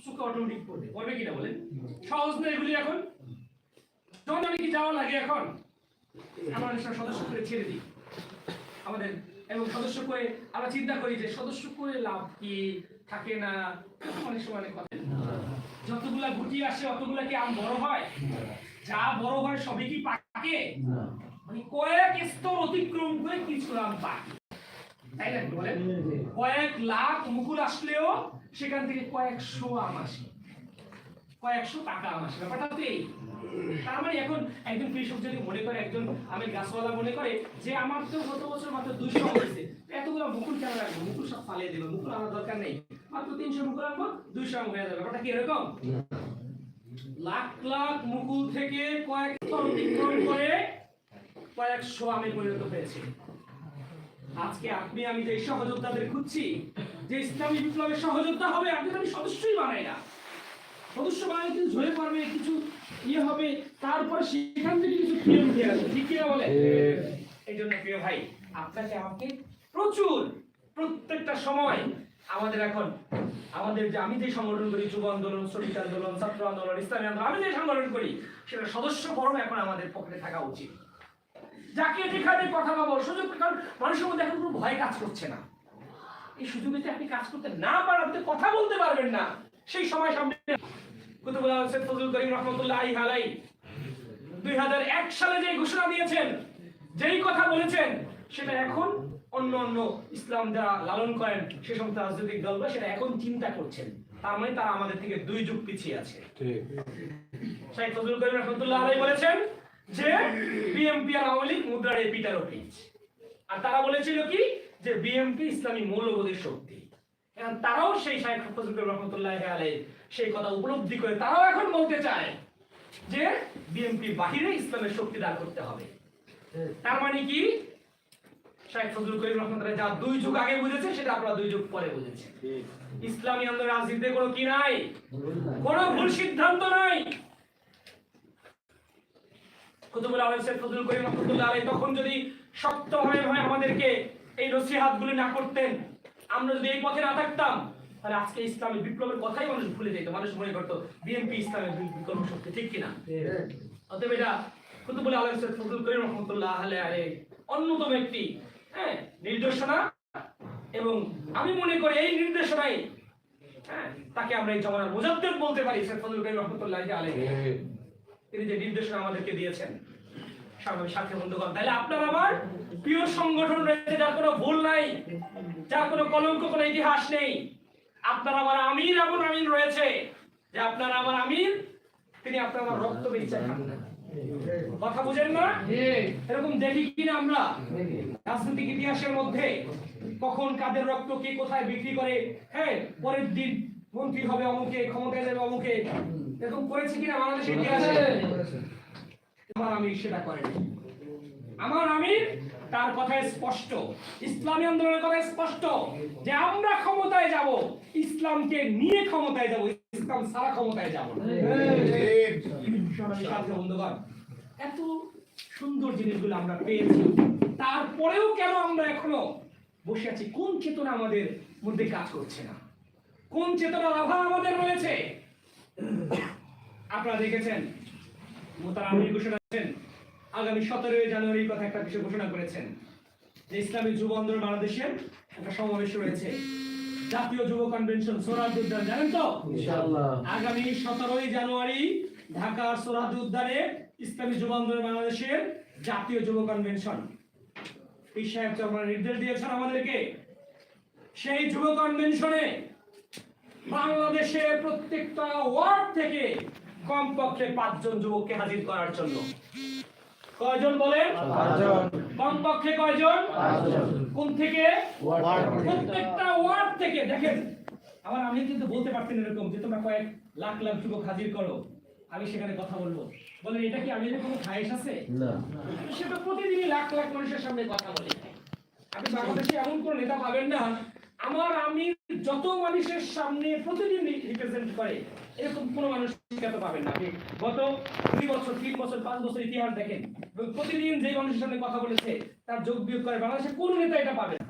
চোখে অটোমেটিক পড়বে, পড়বে কিনা বলেন? সহজ না এগুলি এখন? যখন কি যাওয়া লাগে এখন আমরা সদস্য করে ছেড়ে দিই আমাদের, এবং সদস্য করে আমরা চিন্তা করি যে সদস্য করে লাভ কি থাকে না, অনেক সময় অনেক কথা। যতগুলা গুটি আসে অতগুলা কি আম বড় হয়? যা বড় হয় সবই কি পাকে? মানে কয়েক স্তর অতিক্রম করে কিছু আম পাকে, তাই না বলেন? কয়েক লাখ মুকুল আসলেও সেখান থেকে কয়েকশো আম আসে, কয়েকশো টাকা আম আসে। ব্যাপারটা তো এই। তার মানে এখন একজন কৃষক যদি মনে করে, একজন আমের গাছওয়ালা মনে করে যে আমার তো গত বছর মাত্র 200 হয়েছে, এতগুলো মুকুল কেন রাখবো, মুকুল সব ফালিয়ে দেবো, মুকুল আমার দরকার নেই, মাত্র 300 মুকুল আনবো, 200 আম হয়ে যাবে। ব্যাপারটা কি এরকম? লাখ লাখ মুকুল থেকে কয়েক স্তর অতিক্রম করে কয়েকশো আমে পরিণত হয়েছে। আজকে আপনি আমি যে সহযোদ্ধাদের খুঁজছি, যে ইসলামী বিপ্লবের সহযোদ্ধা হবে, আপনি আমি সদস্যই বানাই না। সদস্য বানাই কিন্তু ঝরে পড়বে, কিছু ইয়ে হবে, তারপর সেখান থেকে কিছু ফিরে উঠে আসবে, ঠিক কিনা বলে? এই জন্য প্রিয় ভাই, আপনাকে আমাকে প্রচুর প্রত্যেকটা সময় আমাদের এখন আমাদের যে আমি যে সংগঠন করি, যুব আন্দোলন, শ্রমিক আন্দোলন, ছাত্র আন্দোলন, ইসলামী আন্দোলন, আমি যে সংগঠন করি সেটা সদস্য বরং এখন আমাদের পকেটে থাকা উচিত। যাকে যেখানে কথা বলার সুযোগ, কারণ মানুষের মধ্যে এখন কোনো ভয় কাজ করছে না। এই সুযোগে আপনি কাজ করতে না পারেন, আপনি কথা বলতে পারবেন না, সেই সময় সামনে কুতুবুল আলম সৈয়দ ফজলুল করিম রাহমাতুল্লাহি আলাইহি 2001 সালে যে ঘোষণা দিয়েছেন, যেই কথা বলেছেন, সেটা এখন অন্য অন্য ইসলাম যারা লালন করেন সে সমস্ত রাজনৈতিক দলগুলো সেটা এখন চিন্তা করছেন। তার মানে তারা আমাদের থেকে 2 যুগ পিছিয়ে আছে। ঠিক। শেখ ফজলুল করিম রাহমাতুল্লাহি আলাইহি বলেছেন যে বিএনপি আর আওয়ামী লীগ মুদ্রার এপিটার ওপিচ, আর তারা বলেছিল কি যে বিএনপি ইসলামী মৌলবাদী শক্তি। এখন তারাও সেই শেখ ফজলুল করিম রাহমাতুল্লাহি আলাইহি সেই কথা উপলব্ধি করে তারাও এখন বলতে চায় যে বিএনপি বাহিরে ইসলামের শক্তি দাঁড় করতে হবে। তার মানে কি শেখ ফজলুল করিম রাহমাতুল্লাহি যা 2 যুগ আগে বুঝেছে সেটা আপনারা 2 যুগ পরে বুঝেছেন। ইসলামী আন্দোলনের রাজনীতিতে কোনো কি নাই, কোনো ভুল সিদ্ধান্ত নাই। কুতুবুল আলম সৈয়দ ফজলুল করিম রাহমাতুল্লাহি আলাইহি তখন যদি শক্তভাবে আমাদেরকে এই নসিহতগুলি না করতেন, আমরা যদি এই পথে না থাকতাম, তাহলে আজকে ইসলামী বিপ্লবের কথাই মানুষ ভুলে যেত। মানুষ মনে করত বিএনপি ইসলামের বিকল্প শক্তি, ঠিক কিনা? অতএব এটা কুতুবুল আলম সৈয়দ ফজলুল করিম রাহমাতুল্লাহি আলাইহি অন্যতম একটি নির্দেশনা, এবং আমি মনে করি এই নির্দেশনাই তাকে আমরা এই জমানার মুজাদ্দিদ বলতে পারি। সৈয়দ ফজলুল করিম রাহমাতুল্লাহি আলাইহি তিনি যে নির্দেশনা আমাদেরকে দিয়েছেন, স্বাভাবিক সাথে বন্ধুগণ, তাহলে আপনার আমার প্রিয় সংগঠন রয়েছে যার কোনো ভুল নাই, যার কোনো কলঙ্ক, কোনো ইতিহাস নেই। আপনার আমার আমির এমন আমির রয়েছে যে আপনার আমার আমির, তিনি আপনার আমার রক্ত বেঁচে খান না। কথা বুঝেন না? এরকম দেখি কিনা আমরা রাজনৈতিক ইতিহাসের মধ্যে, কখন কাদের রক্ত কে কোথায় বিক্রি করে, পরের দিন মন্ত্রী হবে অমুকে, ক্ষমতায় যাবে অমুকে, এরকম করেছে কিনা বাংলাদেশের ইতিহাসে? আমার আমির সেটা করেনি। আমার আমির তার কথায় স্পষ্ট, ইসলামী আন্দোলনের কথায় স্পষ্ট যে আমরা ক্ষমতায় যাব, ইসলামকে নিয়ে ক্ষমতায় যাব, ইসলাম ছাড়া ক্ষমতায় যাব না। বন্ধুগণ, এত সুন্দর জিনিসগুলো আমরা পেয়েছি, তারপরেও কেন আমরা এখনো বসে আছি? কোন চেতনা আমাদের মধ্যে কাজ করছে না? কোন চেতনার অভাব আমাদের রয়েছে? আপনারা দেখেছেন মোতারা আমির ঘোষণা করেছেন আগামী 17 জানুয়ারির কথা একটা বিষয় ঘোষণা করেছেন যে ইসলামী যুব আন্দোলন বাংলাদেশের একটা সমাবেশ রয়েছে, জাতীয় যুব কনভেনশন সোহরাওয়ার্দী উদ্যান, জানেন তো? ইনশাআল্লাহ আগামী 17 জানুয়ারি ঢাকার সোহরাওয়ার্দী উদ্যানে ইসলামী যুব আন্দোলন বাংলাদেশের জাতীয় যুব কনভেনশন। পীর সাহেব চরমনাই নির্দেশ দিয়েছেন আমাদেরকে, সেই যুব কনভেনশনে বাংলাদেশের প্রত্যেকটা ওয়ার্ড থেকে কমপক্ষে 5 জন যুবককে হাজির করার জন্য। কয়জন বলেন? 5 জন। কমপক্ষে কয়জন? 5 জন। কোন থেকে? প্রত্যেকটা ওয়ার্ড থেকে। দেখেন আমার আমি কিন্তু বলতে পারতেন এরকম যে তোমরা কয়েক লাখ লাখ যুবক হাজির করো, আমি সেখানে কথা বলবো। বলেন এটা কি আমিরের কোনো খায়েশ আছে? না। সেটা প্রতিদিনই লাখ লাখ মানুষের সামনে কথা বলে। আপনি বাংলাদেশে এমন কোন নেতা পাবেন না আমার আমির যত মানুষের সামনে প্রতিদিন রিপ্রেজেন্ট করে, এরকম কোনো মানুষ এত পাবেন না। আপনি গত 2 বছর 3 বছর 5 বছর ইতিহাস দেখেন, এবং প্রতিদিন যে মানুষের সামনে কথা বলেছে তার যোগ বিয়োগ করে বাংলাদেশের কোন নেতা এটা পাবে না।